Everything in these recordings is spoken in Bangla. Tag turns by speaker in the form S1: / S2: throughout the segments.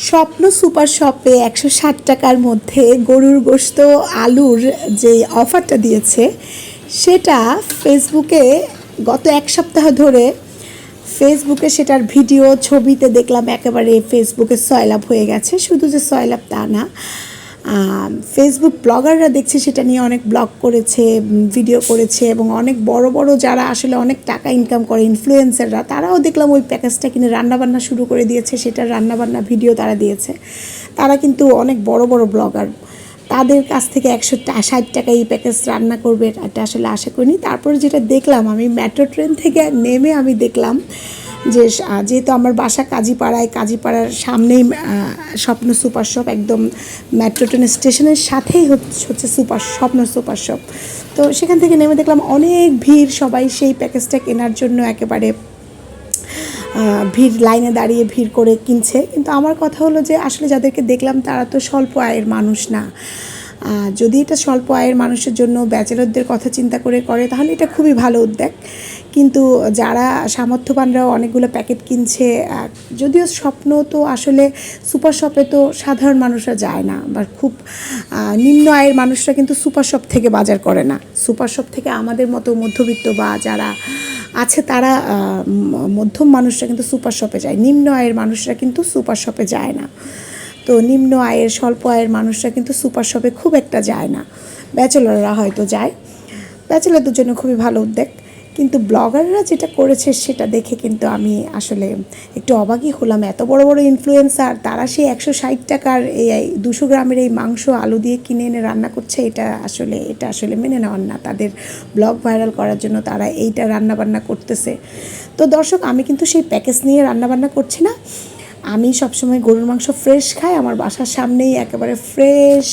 S1: স্বপ্ন সুপার শপে 160 টাকার মধ্যে গরুর গোশত আলুর যে অফারটা দিয়েছে সেটা ফেসবুকে গত এক সপ্তাহ ধরে ফেসবুকে সেটার ভিডিও ছবিতে দেখলাম একেবারে ফেসবুকে সয়লাভ হয়ে গেছে। শুধু যে সয়লাভ তা না, ফেসবুক ব্লগাররা দেখছি সেটা নিয়ে অনেক ব্লগ করেছে, ভিডিও করেছে, এবং অনেক বড় বড় যারা আসলে অনেক টাকা ইনকাম করে ইনফ্লুয়েন্সাররা তারাও দেখলাম ওই প্যাকেজটা কিনে রান্নাবান্না শুরু করে দিয়েছে, সেটার রান্নাবান্না ভিডিও তারা দিয়েছে। তারা কিন্তু অনেক বড় বড় ব্লগার, তাদের কাছ থেকে 160 টাকা এই প্যাকেজ রান্না করবে এটা আসলে আশা করিনি। তারপরে যেটা দেখলাম, আমি মেট্রো ট্রেন থেকে নেমে আমি দেখলাম যে যেহেতু আমার বাসা কাজীপাড়ার সামনেই স্বপ্ন সুপার শপ, একদম মেট্রো ট্রেন স্টেশনের সাথেই হচ্ছে স্বপ্ন সুপার শপ। তো সেখান থেকে নেমে দেখলাম অনেক ভিড়, সবাই সেই প্যাকেজটা কেনার জন্য একেবারে ভিড়, লাইনে দাঁড়িয়ে ভিড় করে কিনছে। কিন্তু আমার কথা হলো যে আসলে যাদেরকে দেখলাম তারা তো স্বল্প আয়ের মানুষ না। যদি এটা স্বল্প আয়ের মানুষের জন্য ব্যাচেলরদের কথা চিন্তা করে তাহলে এটা খুবই ভালো উদ্যোগ। কিন্তু যারা সামর্থ্যবানরাও অনেকগুলো প্যাকেট কিনছে, যদিও স্বপ্ন তো আসলে সুপার শপে তো সাধারণ মানুষরা যায় না, বা খুব নিম্ন আয়ের মানুষরা কিন্তু সুপার শপ থেকে বাজার করে না। সুপার শপ থেকে আমাদের মতো মধ্যবিত্ত বা যারা আছে তারা মধ্যম মানুষরা কিন্তু সুপার শপে যায়, নিম্ন আয়ের মানুষরা কিন্তু সুপার শপে যায় না। তো নিম্ন আয়ের স্বল্প আয়ের মানুষরা কিন্তু সুপার শপে খুব একটা যায় না, ব্যাচেলররা হয়তো যায়। ব্যাচেলরদের জন্য খুবই ভালো উদ্যোগ। কিন্তু ব্লগাররা যেটা করেছে সেটা দেখে কিন্তু আমি আসলে একটু অবাকই হলাম। এত বড় বড় ইনফ্লুয়েন্সার তারা সেই 160 টাকার এই 200 গ্রামের এই মাংস আলু দিয়ে কিনে এনে রান্না করছে, এটা আসলে মেনে নেওয়ার না। তাদের ব্লগ ভাইরাল করার জন্য তারা এইটা রান্নাবান্না করতেছে। তো দর্শক, আমি কিন্তু সেই প্যাকেজ নিয়ে রান্নাবান্না করছি না। আমি সবসময় গরুর মাংস ফ্রেশ খাই। আমার বাসার সামনেই একেবারে ফ্রেশ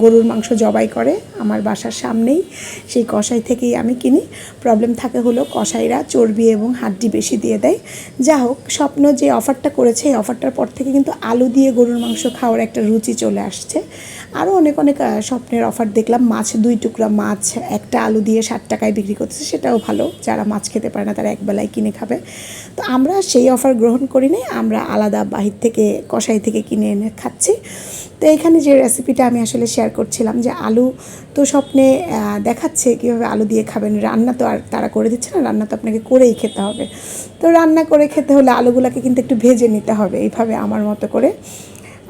S1: গরুর মাংস জবাই করে, আমার বাসার সামনেই, সেই কসাই থেকেই আমি কিনি। প্রবলেম থাকে হলো কসাইরা চর্বি এবং হাড্ডি বেশি দিয়ে দেয়। যা হোক, স্বপ্ন যে অফারটা করেছে এই অফারটার পর থেকে কিন্তু আলু দিয়ে গরুর মাংস খাওয়ার একটা রুচি চলে আসছে। আরও অনেক স্বপ্নের অফার দেখলাম। মাছ 2 টুকরা মাছ একটা আলু দিয়ে 60 টাকায় বিক্রি করতেছে, সেটাও ভালো। যারা মাছ খেতে পারে না তারা একবেলায় কিনে খাবে। তো আমরা সেই অফার গ্রহণ করিনি, আমরা আলাদা বাহির থেকে কসাই থেকে কিনে এনে খাচ্ছি। তো এইখানে যে রেসিপিটা আমি আসলে শেয়ার করছিলাম, যে আলু তো স্বপ্নে দেখাচ্ছে কীভাবে আলু দিয়ে খাবেন। রান্না তো আর তারা করে দিচ্ছে না, রান্না তো আপনাকে করেই খেতে হবে। তো রান্না করে খেতে হলে আলুগুলোকে কিন্তু একটু ভেজে নিতে হবে। এইভাবে আমার মতো করে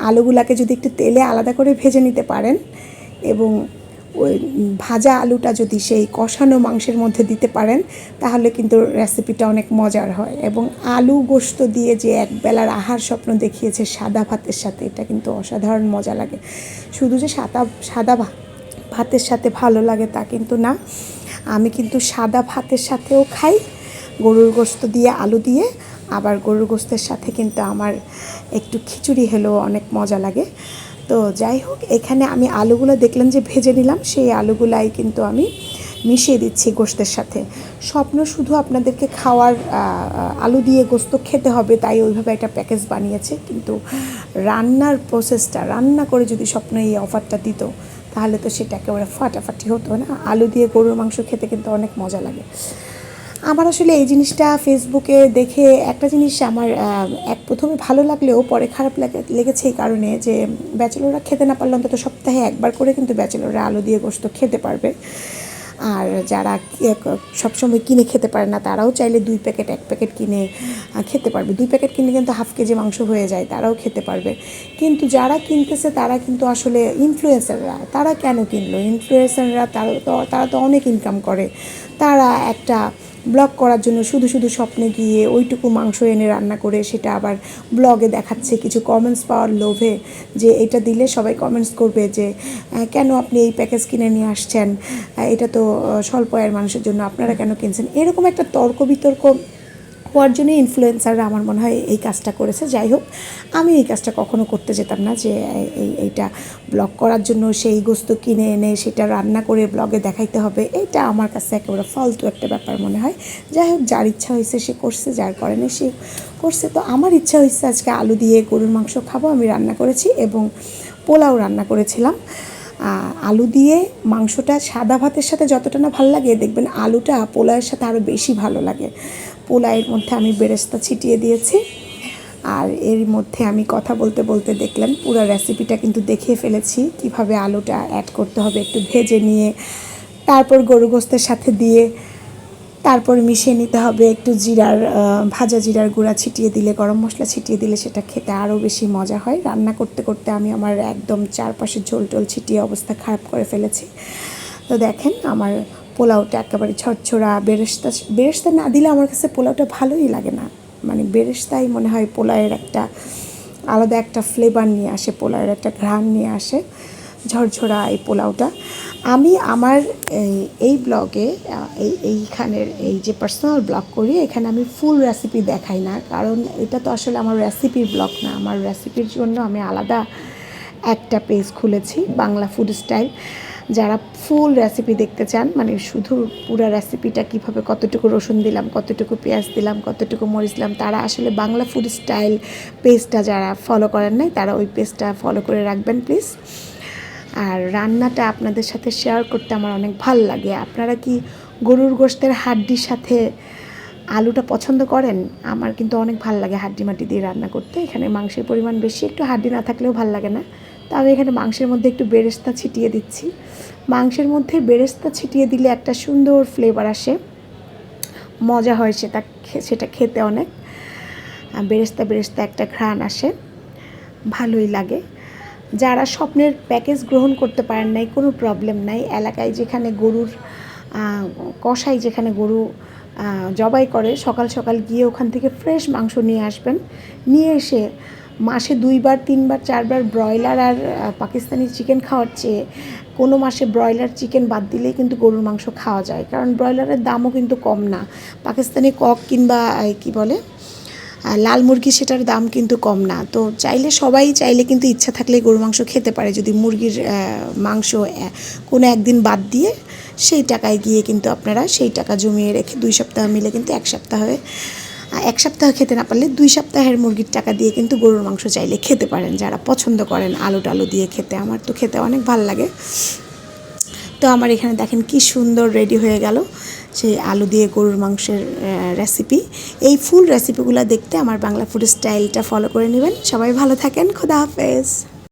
S1: আলুগুলাকে যদি একটু তেলে আলাদা করে ভেজে নিতে পারেন, এবং ওই ভাজা আলুটা যদি সেই কষানো মাংসের মধ্যে দিতে পারেন, তাহলে কিন্তু রেসিপিটা অনেক মজার হয়। এবং আলু গোশত দিয়ে যে একবেলার আহার স্বপ্ন দেখিয়েছে সাদা ভাতের সাথে, এটা কিন্তু অসাধারণ মজা লাগে। শুধু যে সাদা ভাতের সাথে ভালো লাগে তা কিন্তু না, আমি কিন্তু সাদা ভাতের সাথেও খাই গরুর গোশত দিয়ে, আলু দিয়ে। আবার গরুর গোশতের সাথে কিন্তু আমার একটু খিচুড়ি হলেও অনেক মজা লাগে। তো যাই হোক, এখানে আমি আলুগুলো দেখলাম যে ভেজে নিলাম, সেই আলুগুলাই কিন্তু আমি মিশিয়ে দিচ্ছি গোশতের সাথে। স্বপ্ন শুধু আপনাদেরকে খাওয়ার আলু দিয়ে গোশত খেতে হবে তাই ওইভাবে একটা প্যাকেজ বানিয়েছে, কিন্তু রান্নার প্রসেসটা, রান্না করে যদি স্বপ্ন এই অফারটা দিত তাহলে তো সেটা একেবারে ফাটাফাটি হতো না। আলু দিয়ে গরুর মাংস খেতে কিন্তু অনেক মজা লাগে। আমার আসলে এই জিনিসটা ফেসবুকে দেখে একটা জিনিস আমার প্রথমে ভালো লাগলেও পরে খারাপ লেগেছে, এই কারণে যে ব্যাচেলররা খেতে না পারলে অন্তত সপ্তাহে একবার করে কিন্তু ব্যাচেলররা আলু দিয়ে গোশত খেতে পারবে। আর যারা সবসময় কিনে খেতে পারে না তারাও চাইলে 2 প্যাকেট 1 প্যাকেট কিনে খেতে পারবে। 2 প্যাকেট কিনে কিন্তু হাফ কেজি মাংস হয়ে যায়, তারাও খেতে পারবে। কিন্তু যারা কিনতেছে তারা কিন্তু আসলে ইনফ্লুয়েন্সাররা। তারা কেন কিনলো? ইনফ্লুয়েন্সাররা তারা তো অনেক ইনকাম করে। তারা একটা ব্লগ করার জন্য শুধু স্বপ্নে গিয়ে ওইটুকু মাংস এনে রান্না করে সেটা আবার ব্লগে দেখাচ্ছে, কিছু কমেন্টস পাওয়ার লোভে, যে এটা দিলে সবাই কমেন্টস করবে যে কেন আপনি এই প্যাকেজ কিনে নিয়ে আসছেন, এটা তো স্বল্প আয়ের মানুষের জন্য, আপনারা কেন কিনছেন। এরকম একটা তর্ক বিতর্ক হওয়ার জন্য ইনফ্লুয়েন্সাররা আমার মনে হয় এই কাজটা করেছে। যাই হোক, আমি এই কাজটা কখনো করতে যেতাম না, যে এইটা ব্লগ করার জন্য সেই গোস্ত কিনে এনে সেটা রান্না করে ব্লগে দেখাইতে হবে। এটা আমার কাছে একেবারে ফালতু একটা ব্যাপার মনে হয়। যাই হোক, যার ইচ্ছা হয়েছে সে করছে, যার করেনি সে করছে। তো আমার ইচ্ছা হয়েছে আজকে আলু দিয়ে গরুর মাংস খাবো, আমি রান্না করেছি এবং পোলাও রান্না করেছিলাম। আলু দিয়ে মাংসটা সাদা ভাতের সাথে যতটা না ভালো লাগে, দেখবেন আলুটা পোলাওয়ের সাথে আরও বেশি ভালো লাগে। পোলাওয়ের মধ্যে আমি বেরেস্তা ছিটিয়ে দিয়েছি, আর এর মধ্যে আমি কথা বলতে বলতে দেখলেন পুরো রেসিপিটা কিন্তু দেখিয়ে ফেলেছি কিভাবে আলুটা অ্যাড করতে হবে, একটু ভেজে নিয়ে তারপর গরু গোস্তের সাথে দিয়ে তারপর মিশিয়ে নিতে হবে। একটু ভাজা জিরার গুঁড়া ছিটিয়ে দিলে, গরম মশলা ছিটিয়ে দিলে সেটা খেতে আরও বেশি মজা হয়। রান্না করতে করতে আমি আমার একদম চারপাশে ঝোল টোল ছিটিয়ে অবস্থা খারাপ করে ফেলেছি। তো দেখেন আমার পোলাওটা একেবারে ঝরঝরা, বেরেস্তা না দিলে আমার কাছে পোলাওটা ভালোই লাগে না। মানে বেরেস্তাই মনে হয় পোলাওয়ের একটা আলাদা একটা ফ্লেভার নিয়ে আসে, পোলাওয়ের একটা ঘ্রাণ নিয়ে আসে। ঝরঝরা এই পোলাওটা আমি আমার এই ব্লগে এইখানের এই যে পার্সোনাল ব্লগ করি, এখানে আমি ফুল রেসিপি দেখাই না, কারণ এটা তো আসলে আমার রেসিপির ব্লগ না। আমার রেসিপির জন্য আমি আলাদা একটা পেজ খুলেছি, বাংলা ফুড স্টাইল। যারা ফুল রেসিপি দেখতে চান, মানে শুধু পুরো রেসিপিটা কীভাবে কতটুকু রসুন দিলাম, কতটুকু পেঁয়াজ দিলাম, কতটুকু মরিচ দিলাম, তারা আসলে বাংলা ফুড স্টাইল পেজটা যারা ফলো করেন নাই তারা ওই পেজটা ফলো করে রাখবেন প্লিজ। আর রান্নাটা আপনাদের সাথে শেয়ার করতে আমার অনেক ভাল লাগে। আপনারা কি গরুর গোশতের হাড্ডির সাথে আলুটা পছন্দ করেন? আমার কিন্তু অনেক ভাল লাগে হাড্ডি মাটি দিয়ে রান্না করতে। এখানে মাংসের পরিমাণ বেশি, একটু হাড্ডি না থাকলেও ভাল লাগে না। তো আমি এখানে মাংসের মধ্যে একটু বেরেস্তা ছিটিয়ে দিচ্ছি। মাংসের মধ্যে বেরেস্তা ছিটিয়ে দিলে একটা সুন্দর ফ্লেভার আসে, মজা হয় সেটা খেতে অনেক। বেরেস্তা একটা ঘ্রাণ আসে, ভালোই লাগে। যারা স্বপ্নের প্যাকেজ গ্রহণ করতে পারেন নাই, কোনো প্রবলেম নাই। এলাকায় যেখানে গরুর কষাই, যেখানে গরু জবাই করে, সকাল সকাল গিয়ে ওখান থেকে ফ্রেশ মাংস নিয়ে আসবেন। নিয়ে এসে মাসে 2বার 3বার 4বার ব্রয়লার আর পাকিস্তানি চিকেন খাওয়ার চেয়ে কোনো মাসে ব্রয়লার চিকেন বাদ দিলেই কিন্তু গরুর মাংস খাওয়া যায়, কারণ ব্রয়লারের দামও কিন্তু কম না। পাকিস্তানি কক কিংবা কি বলে লাল মুরগি, সেটার দাম কিন্তু কম না। তো সবাই চাইলে কিন্তু ইচ্ছা থাকলে গরু মাংস খেতে পারে, যদি মুরগির মাংস কোনো একদিন বাদ দিয়ে সেই টাকায় গিয়ে কিন্তু আপনারা সেই টাকা জমিয়ে রেখে 2 সপ্তাহ মিলে কিন্তু 1 সপ্তাহ খেতে না পারলে 2 সপ্তাহের মুরগির টাকা দিয়ে কিন্তু গরুর মাংস চাইলে খেতে পারেন, যারা পছন্দ করেন আলু টালু দিয়ে খেতে। আমার তো খেতে অনেক ভালো লাগে। তো আমার এখানে দেখেন কি সুন্দর রেডি হয়ে গেল সেই আলু দিয়ে গরুর মাংসের রেসিপি। এই ফুল রেসিপিগুলো দেখতে আমার বাংলা ফুড স্টাইলটা ফলো করে নেবেন। সবাই ভালো থাকেন, খোদা হাফেজ।